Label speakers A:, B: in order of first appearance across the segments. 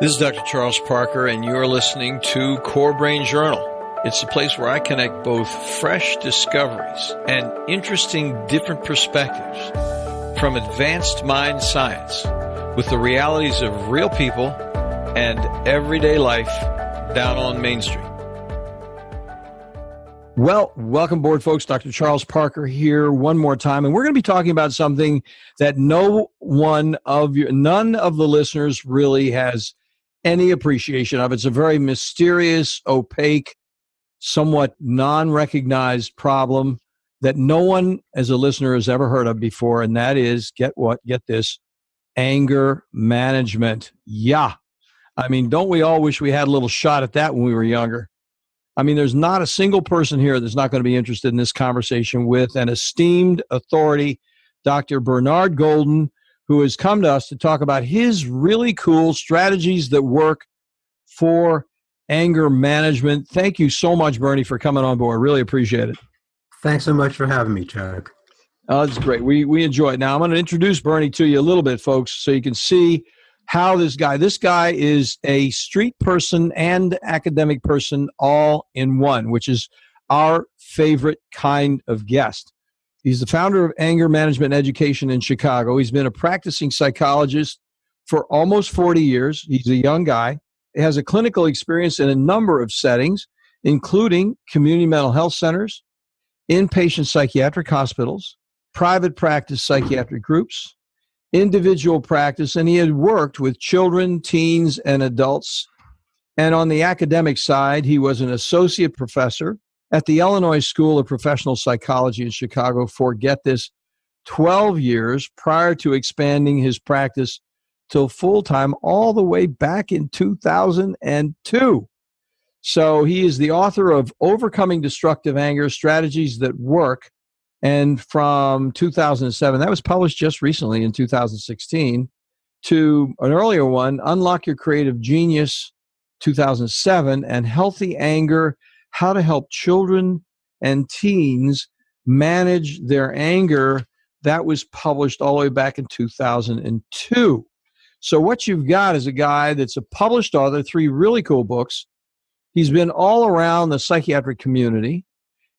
A: This is Dr. Charles Parker, and you're listening to CoreBrain Journal. It's a place where I connect both fresh discoveries and interesting different perspectives from advanced mind science with the realities of real people and everyday life down on Main Street. Well, welcome aboard, folks. Dr. Charles Parker here one more time, and we're going to be talking about something that none of the listeners really has any appreciation of. It's a very mysterious, opaque, somewhat non-recognized problem that no one as a listener has ever heard of before, and that is, get this, anger management. Yeah. I mean, don't we all wish we had a little shot at that when we were younger? I mean, there's not a single person here that's not going to be interested in this conversation with an esteemed authority, Dr. Bernard Golden, who has come to us to talk about his really cool strategies that work for anger management. Thank you so much, Bernie, for coming on board. Really appreciate it.
B: Thanks so much for having me, Chuck.
A: Oh, that's great. We enjoy it. Now, I'm going to introduce Bernie to you a little bit, folks, so you can see how this guy is a street person and academic person all in one, which is our favorite kind of guest. He's the founder of Anger Management Education in Chicago. He's been a practicing psychologist for almost 40 years. He's a young guy. He has a clinical experience in a number of settings, including community mental health centers, inpatient psychiatric hospitals, private practice psychiatric groups, individual practice, and he had worked with children, teens, and adults. And on the academic side, he was an associate professor at the Illinois School of Professional Psychology in Chicago for, get this, 12 years prior to expanding his practice till full-time all the way back in 2002. So he is the author of Overcoming Destructive Anger, Strategies That Work. And from 2007, that was published just recently in 2016, to an earlier one, Unlock Your Creative Genius, 2007, and Healthy Anger, How to Help Children and Teens Manage Their Anger. That was published all the way back in 2002. So what you've got is a guy that's a published author, 3 really cool books. He's been all around the psychiatric community,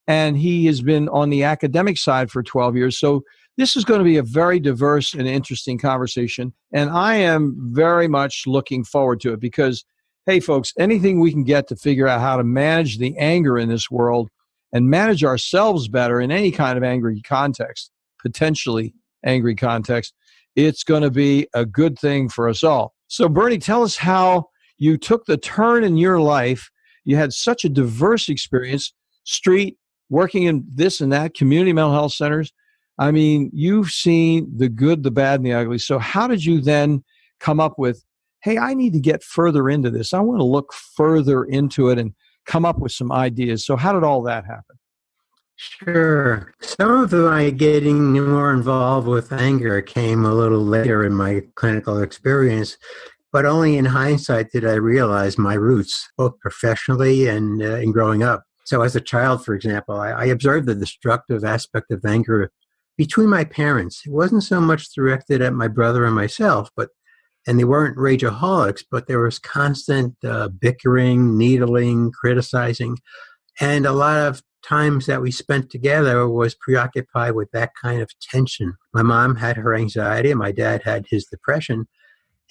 A: and he has been on the academic side for 12 years. So this is going to be a very diverse and interesting conversation, and I am very much looking forward to it because, hey, folks, anything we can get to figure out how to manage the anger in this world and manage ourselves better in any kind of angry context, potentially angry context, it's going to be a good thing for us all. So, Bernie, tell us how you took the turn in your life. You had such a diverse experience, street, working in this and that, community mental health centers. I mean, you've seen the good, the bad, and the ugly. So how did you then come up with, hey, I need to get further into this. I want to look further into it and come up with some ideas. So how did all that happen?
B: Sure. Some of my getting more involved with anger came a little later in my clinical experience, but only in hindsight did I realize my roots, both professionally and in growing up. So as a child, for example, I observed the destructive aspect of anger between my parents. It wasn't so much directed at my brother and myself, and they weren't rageaholics, but there was constant bickering, needling, criticizing, and a lot of times that we spent together was preoccupied with that kind of tension. My mom had her anxiety, and my dad had his depression.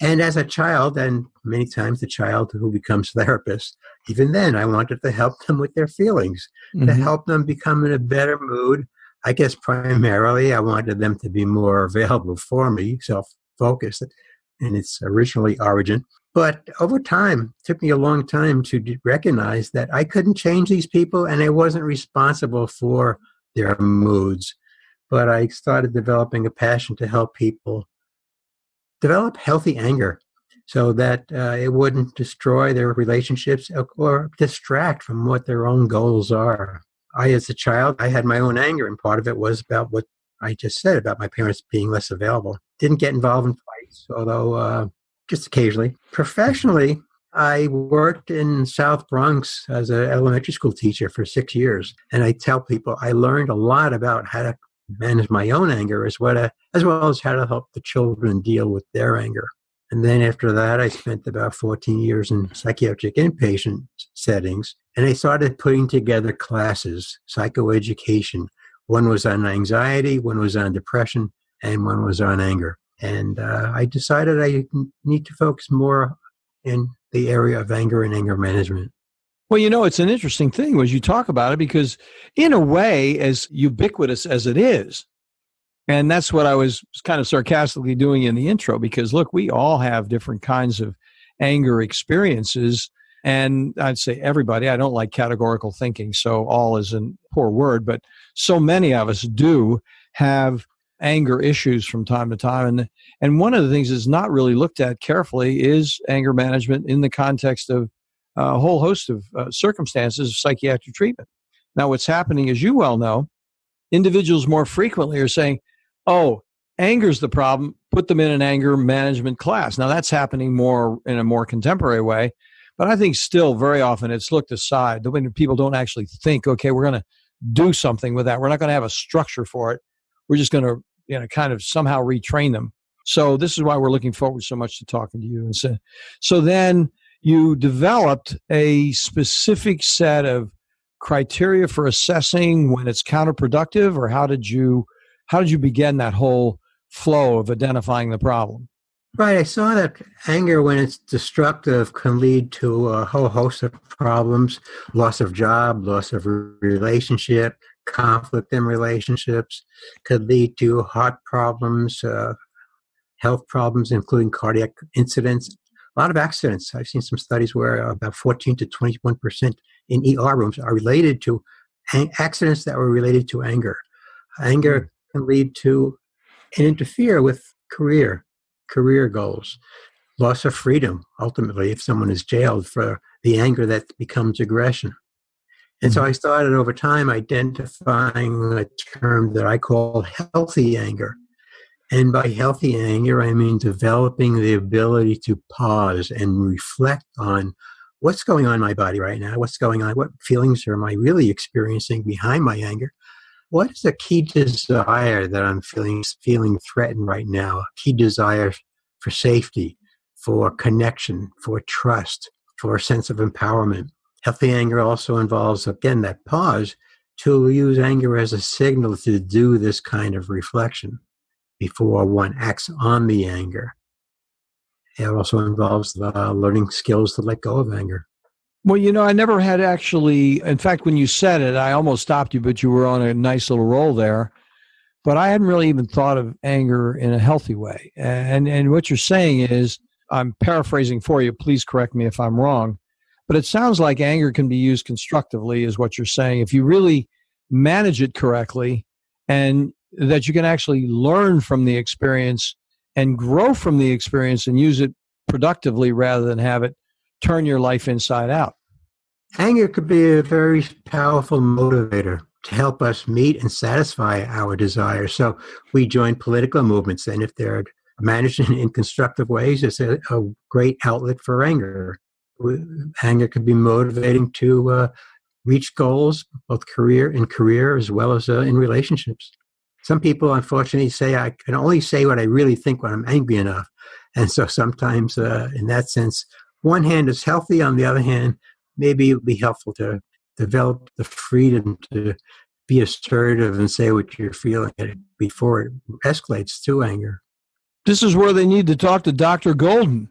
B: And as a child, and many times the child who becomes therapist, even then I wanted to help them with their feelings, to help them become in a better mood. I guess primarily I wanted them to be more available for me, self-focused in its originally origin. But over time, it took me a long time to recognize that I couldn't change these people and I wasn't responsible for their moods. But I started developing a passion to help people develop healthy anger so that it wouldn't destroy their relationships or distract from what their own goals are. As a child, I had my own anger, and part of it was about what I just said about my parents being less available. Didn't get involved in fights, although just occasionally. Professionally, I worked in South Bronx as an elementary school teacher for 6 years, and I tell people I learned a lot about how to manage my own anger as well as how to help the children deal with their anger. And then after that, I spent about 14 years in psychiatric inpatient settings. And I started putting together classes, psychoeducation. One was on anxiety, one was on depression, and one was on anger. And I decided I need to focus more in the area of anger and anger management.
A: Well, it's an interesting thing as you talk about it, because in a way, as ubiquitous as it is, and that's what I was kind of sarcastically doing in the intro, because look, we all have different kinds of anger experiences. And I'd say everybody, I don't like categorical thinking, so all is a poor word, but so many of us do have anger issues from time to time. And one of the things that's not really looked at carefully is anger management in the context of a whole host of circumstances of psychiatric treatment. Now, what's happening, as you well know, individuals more frequently are saying, oh, anger's the problem, put them in an anger management class. Now, that's happening more in a more contemporary way, but I think still very often it's looked aside. When people don't actually think, okay, we're going to do something with that. We're not going to have a structure for it. We're just going to kind of somehow retrain them. So this is why we're looking forward so much to talking to you. And so then you developed a specific set of criteria for assessing when it's counterproductive, or how did you begin that whole flow of identifying the problem?
B: Right. I saw that anger, when it's destructive, can lead to a whole host of problems: loss of job, loss of relationship, conflict in relationships, could lead to heart problems, health problems, including cardiac incidents, a lot of accidents. I've seen some studies where about 14 to 21% in ER rooms are related to accidents that were related to anger. Anger can lead to and interfere with career goals, loss of freedom, ultimately, if someone is jailed for the anger that becomes aggression. And so I started over time identifying a term that I call healthy anger. And by healthy anger, I mean developing the ability to pause and reflect on what's going on in my body right now, what's going on, what feelings am I really experiencing behind my anger. What is a key desire that I'm feeling threatened right now? A key desire for safety, for connection, for trust, for a sense of empowerment. Healthy anger also involves, again, that pause to use anger as a signal to do this kind of reflection before one acts on the anger. It also involves learning skills to let go of anger.
A: Well, I never had actually, in fact, when you said it, I almost stopped you, but you were on a nice little roll there. But I hadn't really even thought of anger in a healthy way. And what you're saying is, I'm paraphrasing for you, please correct me if I'm wrong, but it sounds like anger can be used constructively, is what you're saying, if you really manage it correctly, and that you can actually learn from the experience and grow from the experience and use it productively rather than have it turn your life inside out.
B: Anger could be a very powerful motivator to help us meet and satisfy our desires. So we join political movements, and if they're managed in constructive ways, it's a great outlet for anger. Anger can be motivating to reach goals, both career as well as in relationships. Some people, unfortunately, say I can only say what I really think when I'm angry enough. And so sometimes, in that sense, one hand is healthy. On the other hand, maybe it would be helpful to develop the freedom to be assertive and say what you're feeling before it escalates to anger.
A: This is where they need to talk to Dr. Golden.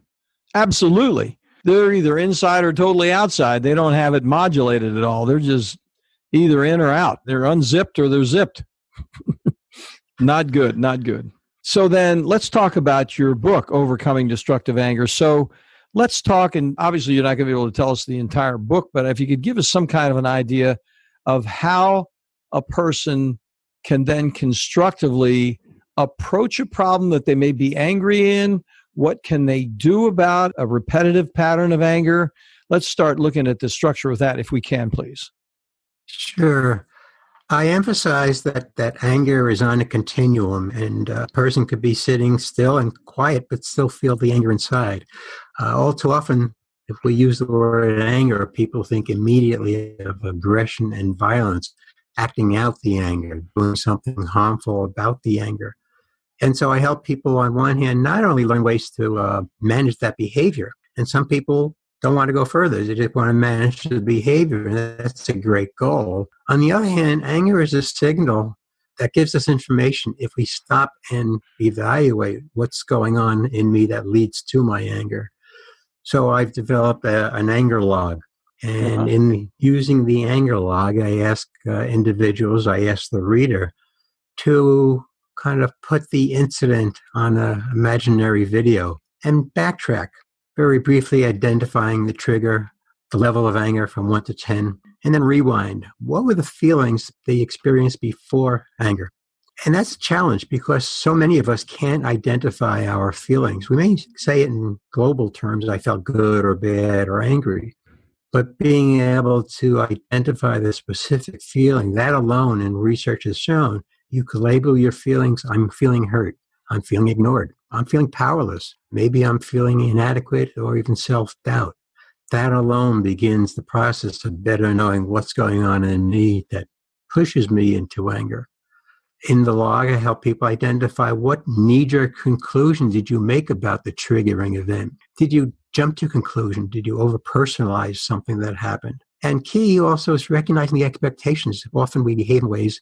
A: Absolutely. They're either inside or totally outside. They don't have it modulated at all. They're just either in or out. They're unzipped or they're zipped. Not good, not good. So then let's talk about your book, Overcoming Destructive Anger. So let's talk, and obviously you're not going to be able to tell us the entire book, but if you could give us some kind of an idea of how a person can then constructively approach a problem that they may be angry in. What can they do about a repetitive pattern of anger? Let's start looking at the structure of that, if we can, please.
B: Sure. I emphasize that anger is on a continuum, and a person could be sitting still and quiet but still feel the anger inside. All too often, if we use the word anger, people think immediately of aggression and violence, acting out the anger, doing something harmful about the anger. And so I help people on one hand not only learn ways to manage that behavior, and some people don't want to go further. They just want to manage the behavior, and that's a great goal. On the other hand, anger is a signal that gives us information if we stop and evaluate what's going on in me that leads to my anger. So I've developed an anger log. And in using the anger log, I ask individuals, I ask the reader to kind of put the incident on an imaginary video and backtrack, very briefly identifying the trigger, the level of anger from 1 to 10, and then rewind. What were the feelings they experienced before anger? And that's a challenge because so many of us can't identify our feelings. We may say it in global terms, I felt good or bad or angry. But being able to identify the specific feeling, that alone in research has shown, you could label your feelings, I'm feeling hurt, I'm feeling ignored, I'm feeling powerless, maybe I'm feeling inadequate or even self-doubt. That alone begins the process of better knowing what's going on in me that pushes me into anger. In the log, I help people identify what knee-jerk conclusion did you make about the triggering event. Did you jump to conclusion? Did you over-personalize something that happened? And key also is recognizing the expectations. Often we behave in ways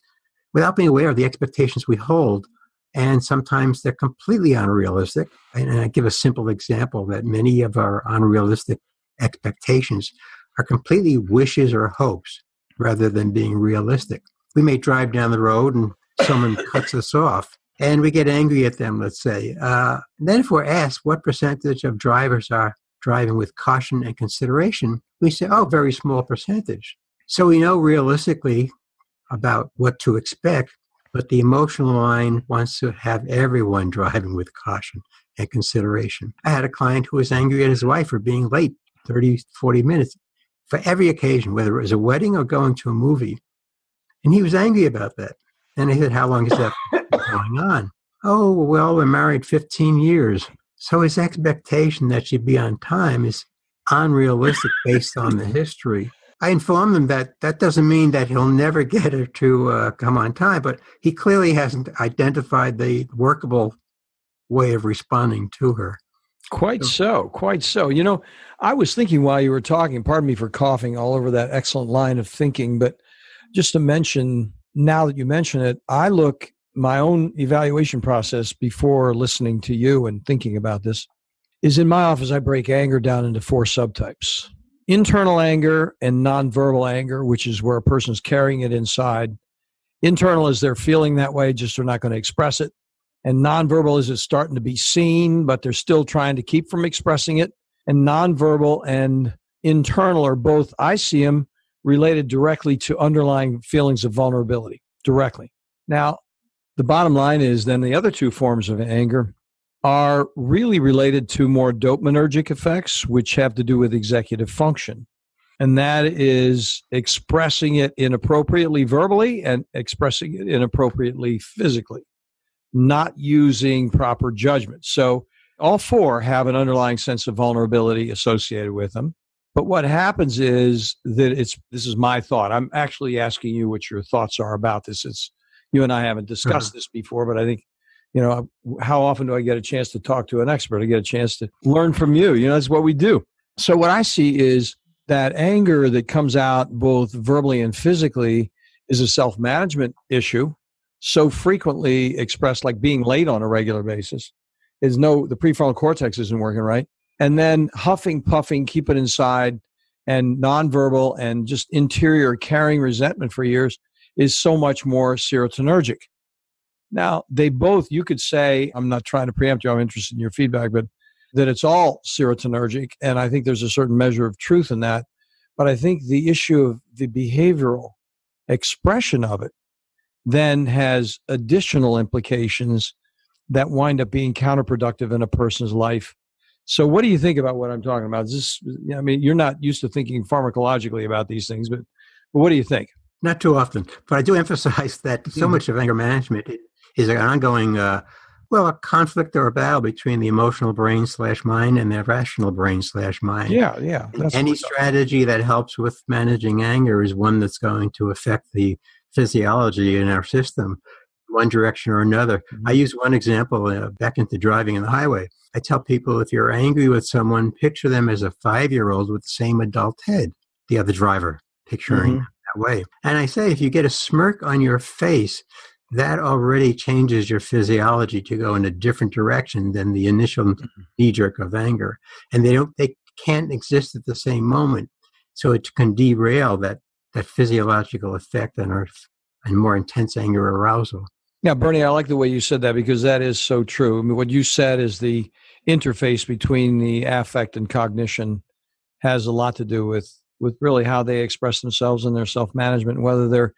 B: without being aware of the expectations we hold, and sometimes they're completely unrealistic. And I give a simple example that many of our unrealistic expectations are completely wishes or hopes rather than being realistic. We may drive down the road and someone cuts us off and we get angry at them, let's say. Then if we're asked what percentage of drivers are driving with caution and consideration, we say, oh, very small percentage. So we know realistically about what to expect, but the emotional mind wants to have everyone driving with caution and consideration. I had a client who was angry at his wife for being late 30, 40 minutes for every occasion, whether it was a wedding or going to a movie. And he was angry about that. And I said, how long is that going on? Oh, well, we're married 15 years. So his expectation that she'd be on time is unrealistic based on the history. I informed him that that doesn't mean that he'll never get her to come on time, but he clearly hasn't identified the workable way of responding to her.
A: Quite so. You know, I was thinking while you were talking, pardon me for coughing all over that excellent line of thinking, but just to mention, now that you mention it, I look my own evaluation process before listening to you and thinking about this is in my office, I break anger down into 4 subtypes. Internal anger and nonverbal anger, which is where a person's carrying it inside. Internal is they're feeling that way, just they're not going to express it. And nonverbal is it's starting to be seen, but they're still trying to keep from expressing it. And nonverbal and internal are both, I see them related directly to underlying feelings of vulnerability, directly. Now, the bottom line is then the other 2 forms of anger are really related to more dopaminergic effects, which have to do with executive function. And that is expressing it inappropriately verbally and expressing it inappropriately physically, not using proper judgment. So all 4 have an underlying sense of vulnerability associated with them. But what happens is that this is my thought. I'm actually asking you what your thoughts are about this. You and I haven't discussed this before, but I think, you know, how often do I get a chance to talk to an expert? I get a chance to learn from you. You know, that's what we do. So what I see is that anger that comes out both verbally and physically is a self-management issue, so frequently expressed like being late on a regular basis. The prefrontal cortex isn't working right. And then huffing, puffing, keep it inside, and nonverbal and just interior carrying resentment for years is so much more serotonergic. Now, they both, you could say, I'm not trying to preempt you, I'm interested in your feedback, but that it's all serotonergic, and I think there's a certain measure of truth in that. But I think the issue of the behavioral expression of it then has additional implications that wind up being counterproductive in a person's life. So what do you think about what I'm talking about? I mean, you're not used to thinking pharmacologically about these things, but what do you think?
B: Not too often, but I do emphasize that so much of anger management is an ongoing, a conflict or a battle between the emotional brain /mind and the rational brain /mind.
A: Yeah.
B: Any strategy that helps with managing anger is one that's going to affect the physiology in our system. one direction or another.
A: Mm-hmm.
B: I use one example back into driving on the highway. I tell people, if you're angry with someone, picture them as a 5-year-old with the same adult head, the other driver, picturing them that way. And I say, if you get a smirk on your face, that already changes your physiology to go in a different direction than the initial knee-jerk of anger. And they can't exist at the same moment. So it can derail that physiological effect and more intense anger arousal.
A: Yeah, Bernie, I like the way you said that because that is so true. I mean, what you said is the interface between the affect and cognition has a lot to do with really how they express themselves and their self-management, and whether they're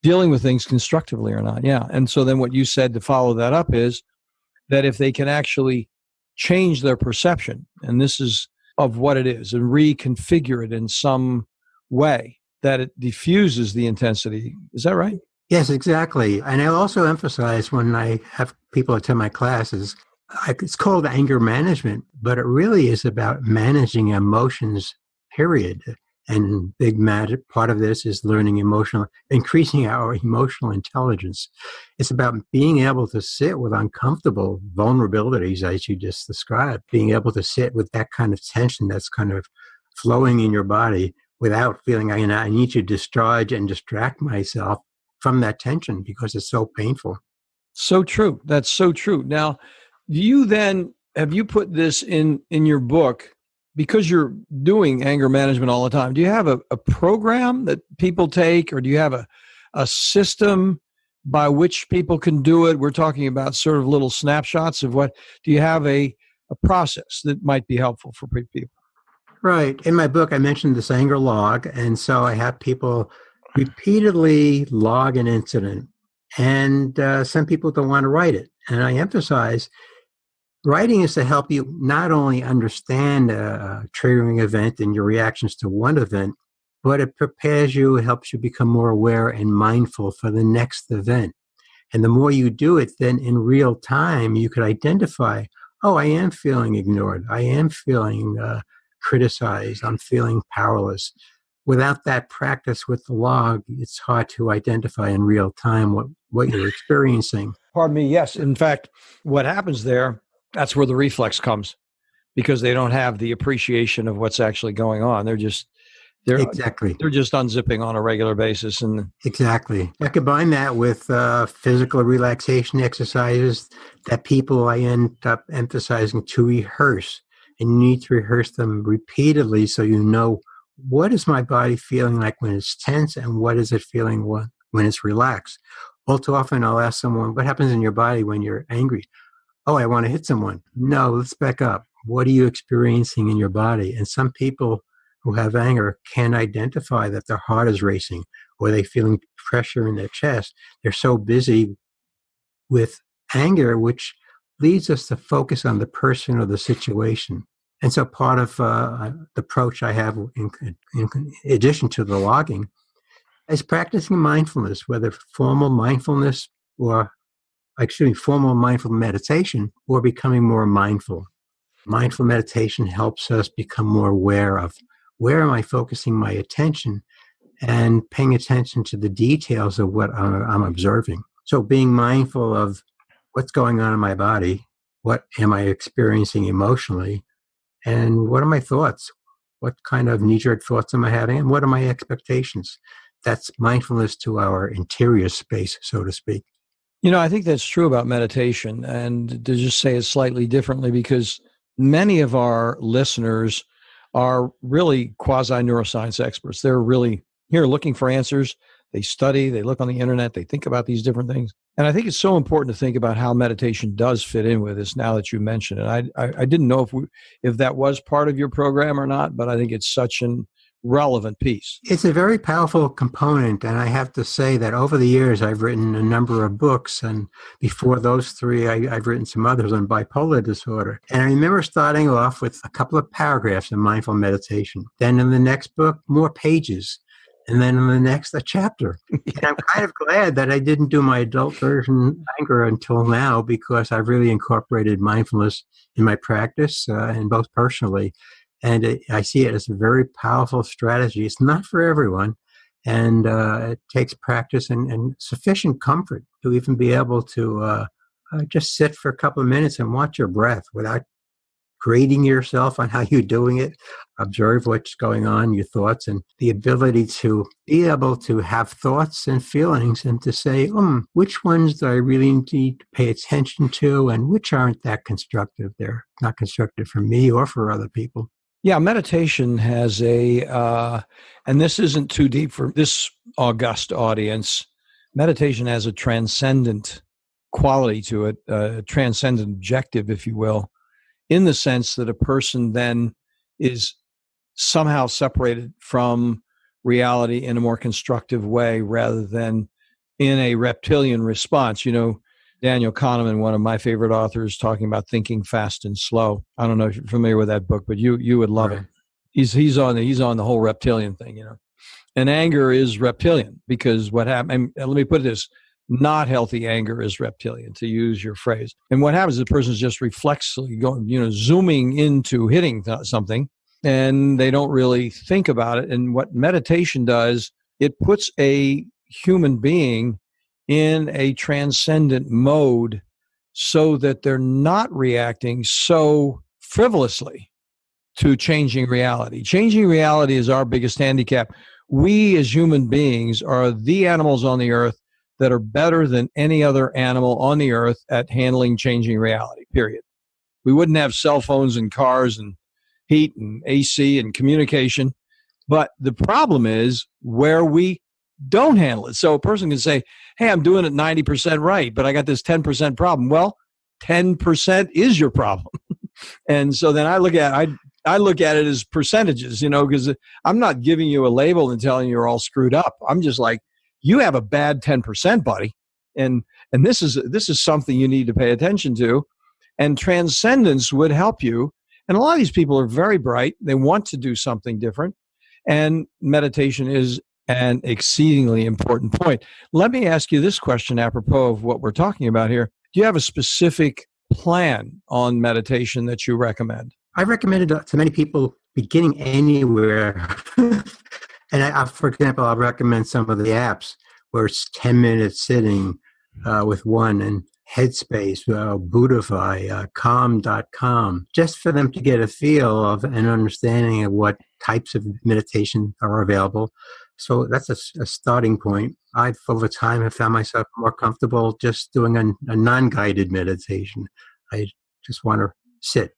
A: dealing with things constructively or not. Yeah. And so then what you said to follow that up is that if they can actually change their perception, and this is of what it is, and reconfigure it in some way, that it diffuses the intensity. Is that right?
B: Yes, exactly. And I also emphasize when I have people attend my classes, it's called anger management, but it really is about managing emotions, period. And big part of this is increasing our emotional intelligence. It's about being able to sit with uncomfortable vulnerabilities, as you just described, being able to sit with that kind of tension that's kind of flowing in your body without feeling I need to discharge and distract myself from that tension because it's so painful.
A: So true. That's so true. Now, have you put this in your book? Because you're doing anger management all the time, do you have a program that people take, or do you have a system by which people can do it? We're talking about sort of little snapshots of do you have a process that might be helpful for people?
B: Right. In my book, I mentioned this anger log. And so I have people repeatedly log an incident. And some people don't want to write it. And I emphasize writing is to help you not only understand a triggering event and your reactions to one event, but it prepares you, helps you become more aware and mindful for the next event. And the more you do it, then in real time, you could identify, oh, I am feeling ignored. I am feeling criticized. I'm feeling powerless. Without that practice with the log, it's hard to identify in real time what you're experiencing.
A: Pardon me. Yes. In fact, what happens there, that's where the reflex comes, because they don't have the appreciation of what's actually going on. They're just unzipping on a regular basis. And
B: exactly. I combine that with physical relaxation exercises that I end up emphasizing to rehearse. And you need to rehearse them repeatedly so you know, what is my body feeling like when it's tense, and what is it feeling when it's relaxed? All too often I'll ask someone, what happens in your body when you're angry? Oh, I want to hit someone. No, let's back up. What are you experiencing in your body? And some people who have anger can identify that their heart is racing, or they're feeling pressure in their chest. They're so busy with anger, which leads us to focus on the person or the situation. And so part of the approach I have in addition to the logging is practicing mindfulness, whether formal mindfulness or formal mindful meditation, or becoming more mindful. Mindful meditation helps us become more aware of where am I focusing my attention and paying attention to the details of what I'm observing. So being mindful of what's going on in my body, what am I experiencing emotionally, and what are my thoughts? What kind of knee-jerk thoughts am I having, and what are my expectations? That's mindfulness to our interior space, so to speak.
A: I think that's true about meditation, and to just say it slightly differently, because many of our listeners are really quasi-neuroscience experts. They're really here looking for answers. They study, they look on the internet, they think about these different things. And I think it's so important to think about how meditation does fit in with this now that you mention it. I didn't know if that was part of your program or not, but I think it's such an relevant piece.
B: It's a very powerful component, and I have to say that over the years I've written a number of books, and before those three I've written some others on bipolar disorder. And I remember starting off with a couple of paragraphs in mindful meditation, then in the next book more pages, and then in the next a chapter. And I'm kind of glad that I didn't do my adult version anger until now, because I've really incorporated mindfulness in my practice, and both personally. And I see it as a very powerful strategy. It's not for everyone. And it takes practice and sufficient comfort to even be able to just sit for a couple of minutes and watch your breath without grading yourself on how you're doing it. Observe what's going on, your thoughts, and the ability to be able to have thoughts and feelings and to say, which ones do I really need to pay attention to and which aren't that constructive? They're not constructive for me or for other people.
A: Yeah, meditation has and this isn't too deep for this august audience, meditation has a transcendent quality to it, a transcendent objective, if you will, in the sense that a person then is somehow separated from reality in a more constructive way rather than in a reptilian response. Daniel Kahneman, one of my favorite authors, talking about thinking fast and slow. I don't know if you're familiar with that book, but you would love it. He's on the whole reptilian thing, And anger is reptilian because what happened, and let me put this, not healthy anger is reptilian, to use your phrase. And what happens is the person's just reflexively going, zooming into hitting something, and they don't really think about it. And what meditation does, it puts a human being in a transcendent mode so that they're not reacting so frivolously to changing reality. Changing reality is our biggest handicap. We as human beings are the animals on the earth that are better than any other animal on the earth at handling changing reality, period. We wouldn't have cell phones and cars and heat and AC and communication. But the problem is where we don't handle it. So a person can say, hey, I'm doing it 90% right, but I got this 10% problem. Well, 10% is your problem. And so then I look at it as percentages, because I'm not giving you a label and telling you you're all screwed up. I'm just like, you have a bad 10%, buddy. And this is something you need to pay attention to. And transcendence would help you. And a lot of these people are very bright. They want to do something different. And meditation is an exceedingly important point. Let me ask you this question apropos of what we're talking about here. Do you have a specific plan on meditation that you recommend?
B: I recommend it to many people beginning anywhere. And for example, I'll recommend some of the apps where it's 10 minutes sitting with one, and Headspace, Buddhify, Calm.com, just for them to get a feel of an understanding of what types of meditation are available. So that's a starting point. I've, over time, have found myself more comfortable just doing a non-guided meditation. I just want to sit.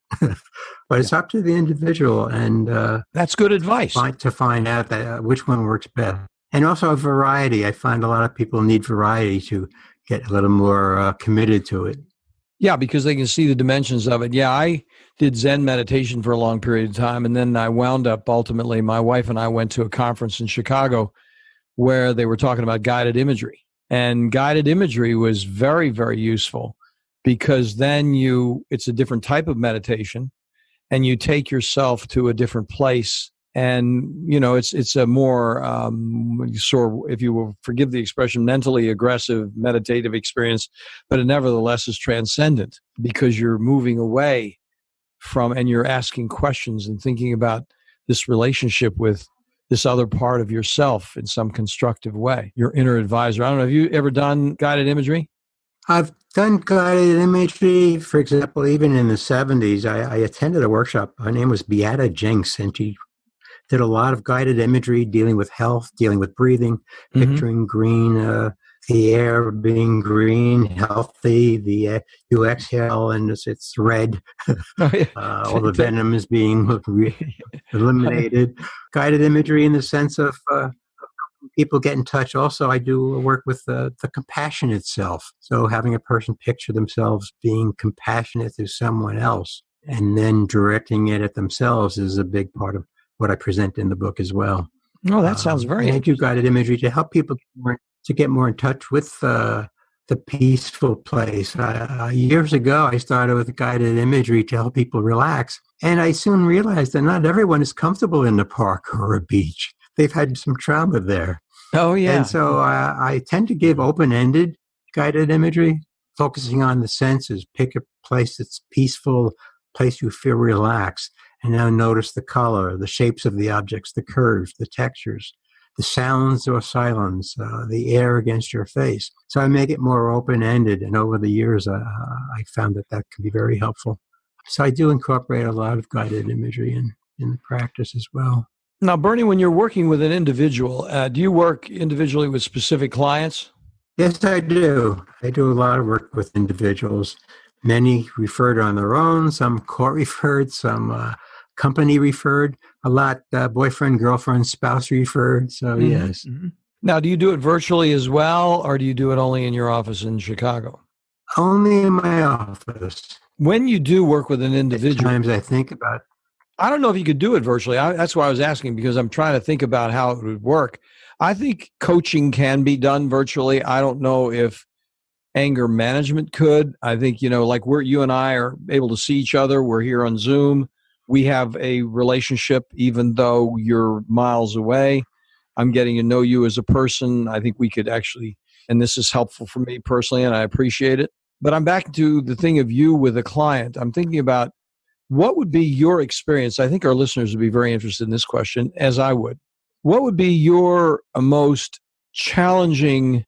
B: But it's up to the individual. And
A: that's good advice.
B: To find out which one works best. And also a variety. I find a lot of people need variety to get a little more committed to it.
A: Yeah, because they can see the dimensions of it. Yeah, I did Zen meditation for a long period of time, and then I wound up ultimately, my wife and I went to a conference in Chicago where they were talking about guided imagery. And guided imagery was very, very useful because then it's a different type of meditation, and you take yourself to a different place. And, it's a more, if you will forgive the expression, mentally aggressive meditative experience, but it nevertheless is transcendent because you're moving away from, and you're asking questions and thinking about this relationship with this other part of yourself in some constructive way, your inner advisor. I don't know, have you ever done guided imagery?
B: I've done guided imagery, for example, even in the 70s. I attended a workshop. Her name was Beata Jenks, and she did a lot of guided imagery dealing with health, dealing with breathing, picturing green, the air being green, healthy, you exhale and it's red, all the venom is being eliminated. Guided imagery in the sense of people get in touch. Also, I do work with the compassion itself. So having a person picture themselves being compassionate to someone else and then directing it at themselves is a big part of what I present in the book as well.
A: Oh, that sounds very
B: interesting. I do guided imagery to help people to get more in touch with the peaceful place. Years ago, I started with guided imagery to help people relax. And I soon realized that not everyone is comfortable in the park or a beach. They've had some trauma there.
A: Oh, yeah.
B: And so I tend to give open-ended guided imagery, focusing on the senses. Pick a place that's peaceful, place you feel relaxed. And now notice the color, the shapes of the objects, the curves, the textures, the sounds or silence, the air against your face. So I make it more open-ended, and over the years, I found that can be very helpful. So I do incorporate a lot of guided imagery in the practice as well.
A: Now, Bernie, when you're working with an individual, do you work individually with specific clients?
B: Yes, I do. I do a lot of work with individuals. Many referred on their own, some court referred, some company referred, a lot boyfriend, girlfriend, spouse referred. So, yes.
A: Mm-hmm. Now, do you do it virtually as well, or do you do it only in your office in Chicago?
B: Only in my office.
A: When you do work with an individual,
B: at times I think about,
A: I don't know if you could do it virtually. That's why I was asking, because I'm trying to think about how it would work. I think coaching can be done virtually. I don't know if anger management could. I think, like you and I are able to see each other. We're here on Zoom. We have a relationship, even though you're miles away. I'm getting to know you as a person. I think we could actually, and this is helpful for me personally, and I appreciate it. But I'm back to the thing of you with a client. I'm thinking about what would be your experience. I think our listeners would be very interested in this question, as I would. What would be your most challenging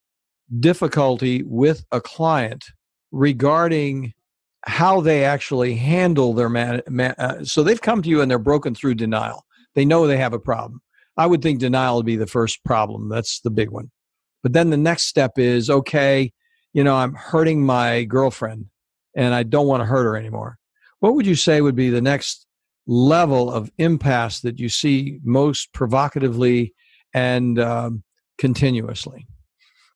A: difficulty with a client regarding how they actually handle their so they've come to you and they're broken through denial. They know they have a problem. I would think denial would be the first problem. That's the big one. But then the next step is, okay, I'm hurting my girlfriend and I don't want to hurt her anymore. What would you say would be the next level of impasse that you see most provocatively and continuously?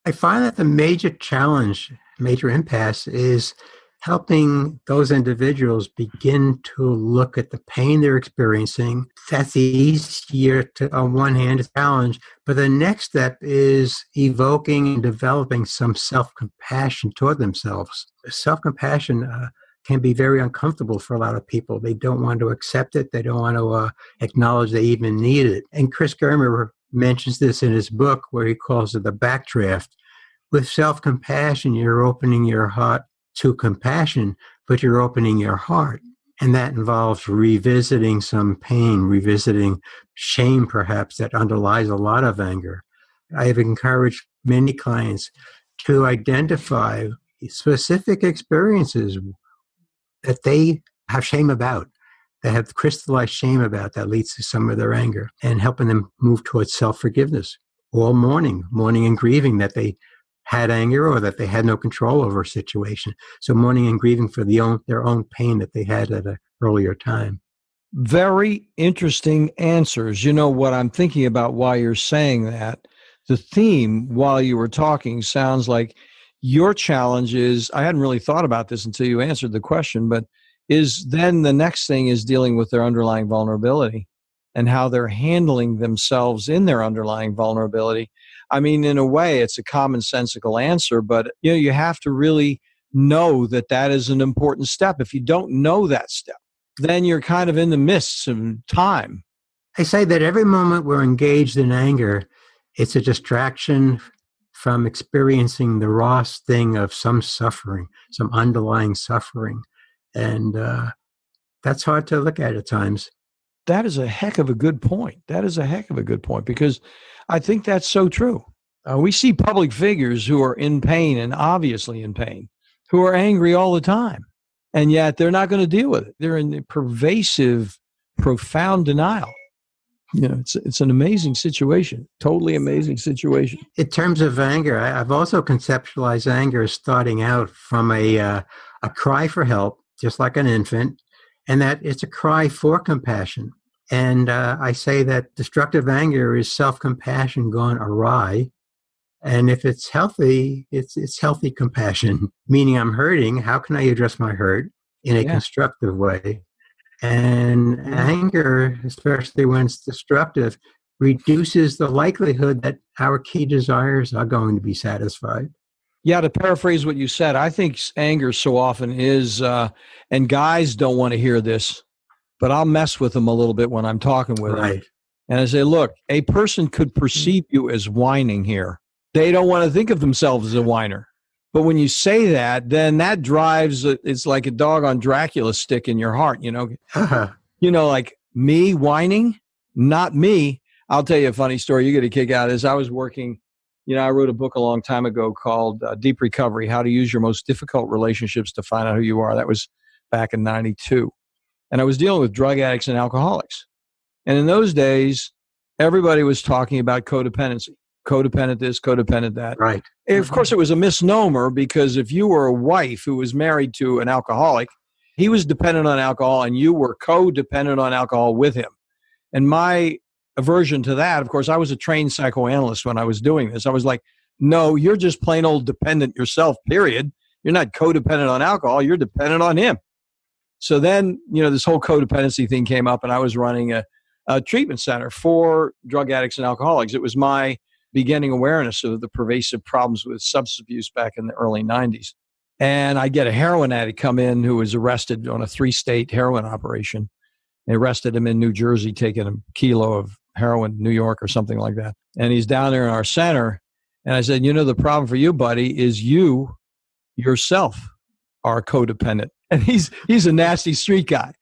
B: I find that the major impasse is helping those individuals begin to look at the pain they're experiencing. That's easier to, on one hand, a challenge, but the next step is evoking and developing some self-compassion toward themselves. Self-compassion can be very uncomfortable for a lot of people. They don't want to accept it. They don't want to acknowledge they even need it. And Chris Germer mentions this in his book where he calls it the backdraft. With self-compassion, you're opening your heart to compassion, but you're opening your heart. And that involves revisiting some pain, revisiting shame, perhaps, that underlies a lot of anger. I have encouraged many clients to identify specific experiences that they have shame about, that have crystallized shame about, that leads to some of their anger, and helping them move towards self-forgiveness. Or mourning and grieving that they had anger or that they had no control over a situation. So mourning and grieving for their own pain that they had at an earlier time.
A: Very interesting answers. What I'm thinking about while you're saying that, the theme while you were talking sounds like your challenge is, I hadn't really thought about this until you answered the question, but is then the next thing is dealing with their underlying vulnerability and how they're handling themselves in their underlying vulnerability. I mean, in a way, it's a commonsensical answer, but you have to really know that is an important step. If you don't know that step, then you're kind of in the mists of time.
B: I say that every moment we're engaged in anger, it's a distraction from experiencing the raw sting of some suffering, some underlying suffering. And that's hard to look at times.
A: That is a heck of a good point. Because I think that's so true. We see public figures who are in pain and obviously in pain, who are angry all the time, and yet they're not going to deal with it. They're in pervasive, profound denial. It's an amazing situation, totally amazing situation.
B: In terms of anger, I've also conceptualized anger as starting out from a cry for help, just like an infant, and that it's a cry for compassion. And I say that destructive anger is self-compassion gone awry. And if it's healthy, it's healthy compassion, meaning I'm hurting. How can I address my hurt in a constructive way? And anger, especially when it's destructive, reduces the likelihood that our key desires are going to be satisfied.
A: Yeah, to paraphrase what you said, I think anger so often is, and guys don't want to hear this, but I'll mess with them a little bit when I'm talking with them. And I say, look, a person could perceive you as whining here. They don't want to think of themselves as a whiner. But when you say that, then that drives, it's like a dog on Dracula's stick in your heart, like me whining, not me. I'll tell you a funny story. You get a kick out of this. I was working, I wrote a book a long time ago called Deep Recovery, How to Use Your Most Difficult Relationships to Find Out Who You Are. That was back in 92. And I was dealing with drug addicts and alcoholics. And in those days, everybody was talking about codependency. Codependent this, codependent that.
B: Right.
A: And of course, it was a misnomer because if you were a wife who was married to an alcoholic, he was dependent on alcohol and you were codependent on alcohol with him. And my aversion to that, of course, I was a trained psychoanalyst when I was doing this. I was like, no, you're just plain old dependent yourself, period. You're not codependent on alcohol. You're dependent on him. So then, this whole codependency thing came up and I was running a treatment center for drug addicts and alcoholics. It was my beginning awareness of the pervasive problems with substance abuse back in the early 90s. And I get a heroin addict come in who was arrested on a 3-state heroin operation. They arrested him in New Jersey, taking a kilo of heroin, New York or something like that. And he's down there in our center. And I said, the problem for you, buddy, is you yourself are codependent. And he's a nasty street guy.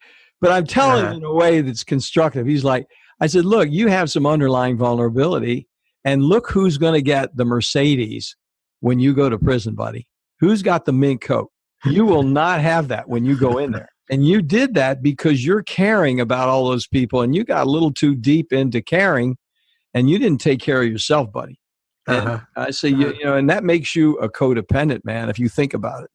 A: But I'm telling him in a way that's constructive. He's like, I said, look, you have some underlying vulnerability. And look who's going to get the Mercedes when you go to prison, buddy. Who's got the mink coat? You will not have that when you go in there. And you did that because you're caring about all those people and you got a little too deep into caring and you didn't take care of yourself, buddy. And I say, and that makes you a codependent, man, if you think about it.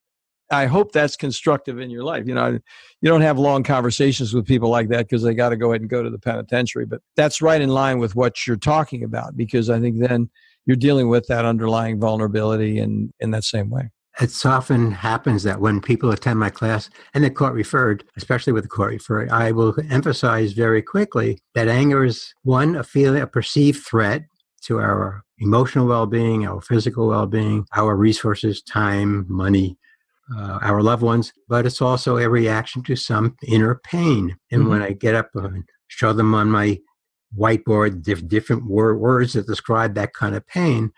A: I hope that's constructive in your life. You don't have long conversations with people like that because they got to go ahead and go to the penitentiary. But that's right in line with what you're talking about, because I think then you're dealing with that underlying vulnerability in that same way.
B: It often happens that when people attend my class and they're court referred, especially with the court referred, I will emphasize very quickly that anger is, one, a perceived threat to our emotional well-being, our physical well-being, our resources, time, money, our loved ones, but it's also a reaction to some inner pain. And when I get up and show them on my whiteboard different words that describe that kind of pain,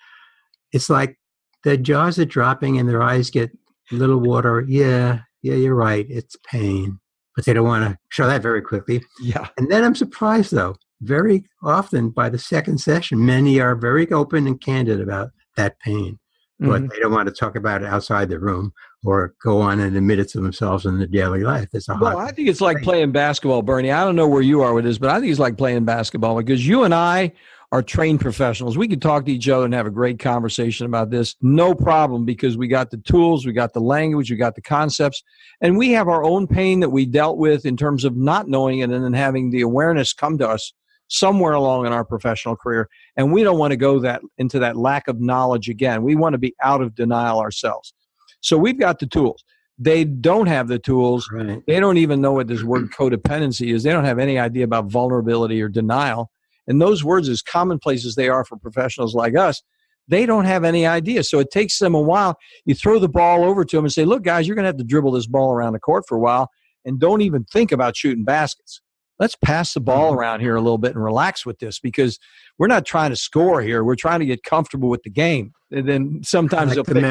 B: it's like their jaws are dropping and their eyes get a little water. Yeah, you're right. It's pain. But they don't want to show that very quickly.
A: Yeah.
B: And then I'm surprised, though, very often by the second session, many are very open and candid about that pain. But they don't want to talk about it outside the room or go on and admit it to themselves in their daily life.
A: I think it's like playing basketball, Bernie. I don't know where you are with this, but I think it's like playing basketball because you and I are trained professionals. We could talk to each other and have a great conversation about this. No problem, because we got the tools, we got the language, we got the concepts, and we have our own pain that we dealt with in terms of not knowing it and then having the awareness come to us somewhere along in our professional career. And we don't want to go into that lack of knowledge again. We want to be out of denial ourselves. So we've got the tools. They don't have the tools.
B: Right.
A: They don't even know what this word codependency is. They don't have any idea about vulnerability or denial. And those words, as commonplace as they are for professionals like us, they don't have any idea. So it takes them a while. You throw the ball over to them and say, look, guys, you're going to have to dribble this ball around the court for a while and don't even think about shooting baskets. Let's pass the ball around here a little bit and relax with this, because we're not trying to score here. We're trying to get comfortable with the game. And then sometimes
B: they'll
A: pick it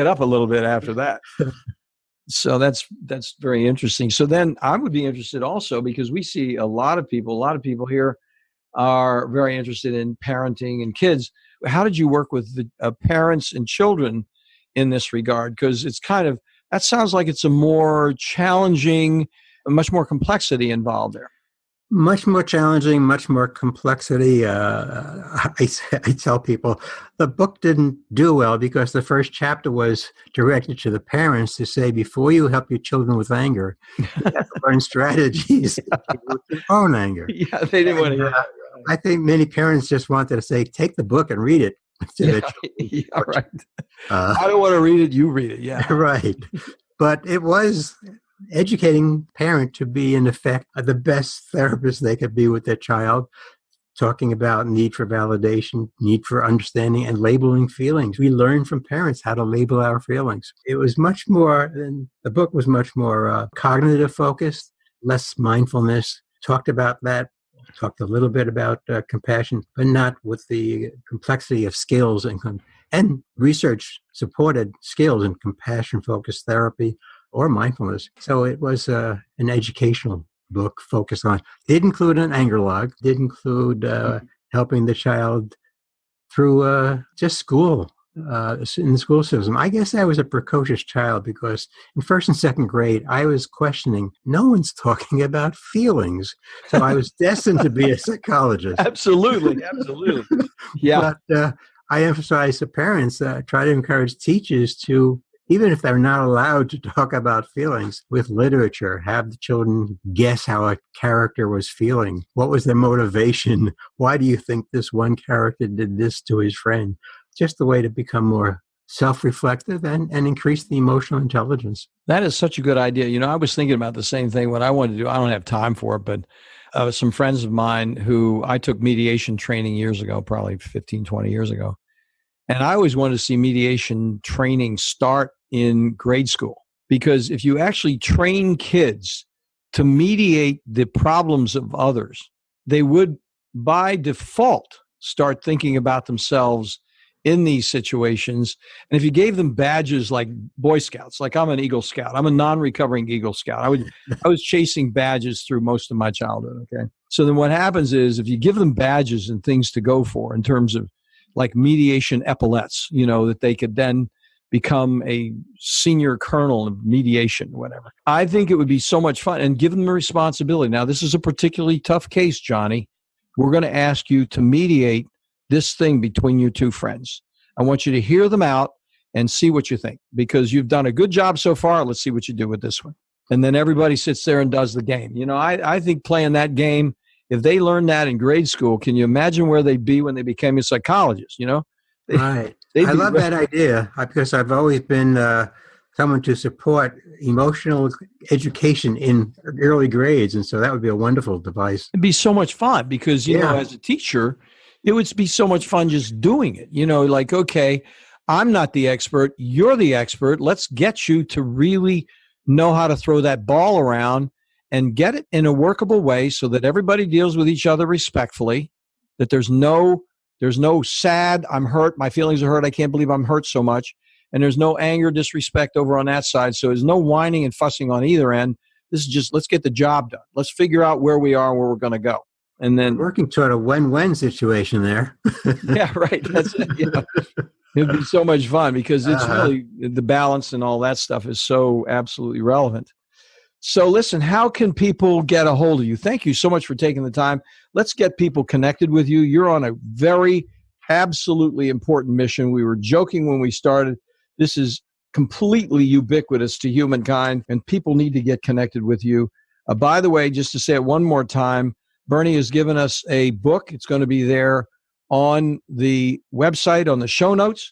A: up a little bit after that. So that's very interesting. So then I would be interested also, because we see a lot of people here are very interested in parenting and kids. How did you work with the parents and children in this regard? Because that sounds like it's a more challenging, much more complexity involved there.
B: Much more challenging, much more complexity. I tell people the book didn't do well because the first chapter was directed to the parents to say, before you help your children with anger, you have to learn strategies with your own anger.
A: Yeah, they didn't want to hear that.
B: I think many parents just wanted to say, take the book and read it.
A: Right. I don't want to read it. You read it. Yeah.
B: Right. But it was educating parent to be, in effect, the best therapist they could be with their child, talking about need for validation, need for understanding, and labeling feelings. We learn from parents how to label our feelings. It was much more, the book was much more cognitive focused, less mindfulness, talked about that, talked a little bit about compassion, but not with the complexity of skills and research supported skills in compassion focused therapy or mindfulness. So it was an educational book focused on. Did include an anger log, did include helping the child through just school, in the school system. I guess I was a precocious child because in first and second grade, I was questioning, no one's talking about feelings. So I was destined to be a psychologist.
A: Absolutely. Yeah.
B: But I emphasize to parents, try to encourage teachers to, even if they're not allowed to talk about feelings, with literature, have the children guess how a character was feeling. What was their motivation? Why do you think this one character did this to his friend? Just a way to become more self-reflective and increase the emotional intelligence.
A: That is such a good idea. You know, I was thinking about the same thing. What I wanted to do, I don't have time for it, but some friends of mine who I took mediation training years ago, probably 15, 20 years ago. And I always wanted to see mediation training start in grade school, because if you actually train kids to mediate the problems of others, they would by default start thinking about themselves in these situations. And if you gave them badges like Boy Scouts, like I'm an Eagle Scout, I'm a non-recovering Eagle Scout. I was chasing badges through most of my childhood. Okay. So then what happens is if you give them badges and things to go for in terms of like mediation epaulets, you know, that they could then become a senior colonel of mediation, whatever. I think it would be so much fun, and give them the responsibility. Now, this is a particularly tough case, Johnny. We're going to ask you to mediate this thing between your two friends. I want you to hear them out and see what you think, because you've done a good job so far. Let's see what you do with this one. And then everybody sits there and does the game. You know, I think playing that game, if they learned that in grade school, can you imagine where they'd be when they became a psychologist, you know?
B: Right. I love that idea because I've always been someone to support emotional education in early grades. And so that would be a wonderful device.
A: It'd be so much fun because, you know, as a teacher, it would be so much fun just doing it. You know, like, okay, I'm not the expert. You're the expert. Let's get you to really know how to throw that ball around and get it in a workable way so that everybody deals with each other respectfully, that there's no sad, I'm hurt, my feelings are hurt, I can't believe I'm hurt so much, and there's no anger, disrespect over on that side. So there's no whining and fussing on either end. This is just, let's get the job done. Let's figure out where we are and where we're going to go. And then
B: working toward a win-win situation there.
A: Yeah, right. That's it. You know, it'd be so much fun because it's really, the balance and all that stuff is so absolutely relevant. So listen, how can people get a hold of you? Thank you so much for taking the time. Let's get people connected with you. You're on a very absolutely important mission. We were joking when we started. This is completely ubiquitous to humankind, and people need to get connected with you. By the way, just to say it one more time, Bernie has given us a book. It's going to be there on the website, on the show notes.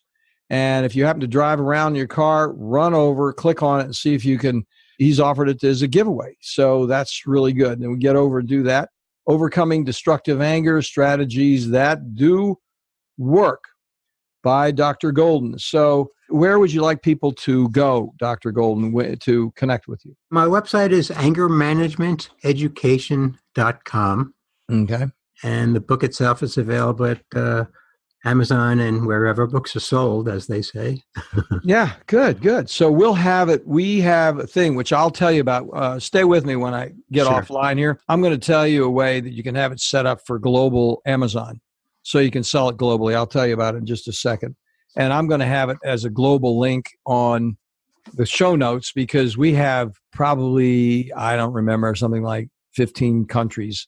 A: And if you happen to drive around in your car, run over, click on it, and see if you can. He's offered it as a giveaway. So that's really good. And we get over and do that. Overcoming Destructive Anger, Strategies That Do Work by Dr. Golden. So where would you like people to go, Dr. Golden, to connect with you?
B: My website is angermanagementeducation.com.
A: Okay.
B: And the book itself is available at Amazon and wherever books are sold, as they say.
A: Yeah, good. So we'll have it. We have a thing, which I'll tell you about. Stay with me when I get offline here. I'm going to tell you a way that you can have it set up for global Amazon so you can sell it globally. I'll tell you about it in just a second. And I'm going to have it as a global link on the show notes because we have probably, I don't remember, something like 15 countries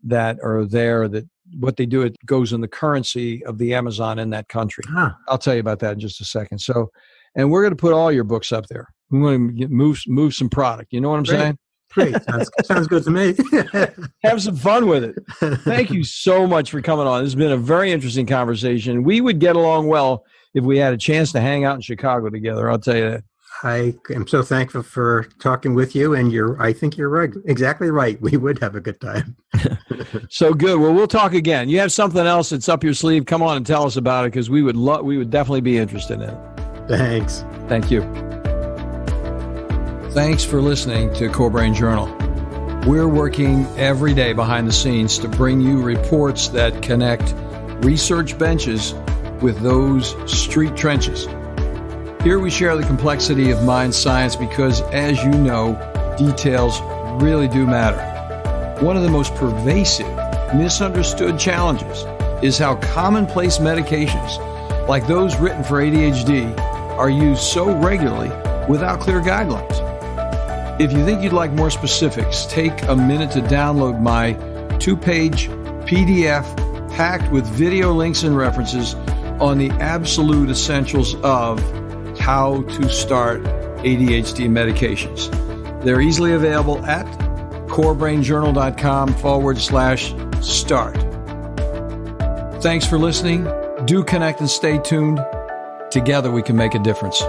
A: that are there that what they do, it goes in the currency of the Amazon in that country. I'll tell you about that in just a second. So, and we're going to put all your books up there. We want to move some product. You know what I'm saying?
B: Great. Sounds good to me.
A: Have some fun with it. Thank you so much for coming on. This has been a very interesting conversation. We would get along well if we had a chance to hang out in Chicago together. I'll tell you that.
B: I am so thankful for talking with you, and I think you're right. Exactly right. We would have a good time.
A: So good. Well, we'll talk again. You have something else that's up your sleeve. Come on and tell us about it because we would definitely be interested in it.
B: Thanks.
A: Thank you. Thanks for listening to CoreBrain Journal. We're working every day behind the scenes to bring you reports that connect research benches with those street trenches. Here we share the complexity of mind science because, as you know, details really do matter. One of the most pervasive, misunderstood challenges is how commonplace medications, like those written for ADHD, are used so regularly without clear guidelines. If you think you'd like more specifics, take a minute to download my 2-page PDF packed with video links and references on the absolute essentials of how to start ADHD medications. They're easily available at CoreBrainJournal.com/start. Thanks for listening. Do connect and stay tuned. Together we can make a difference.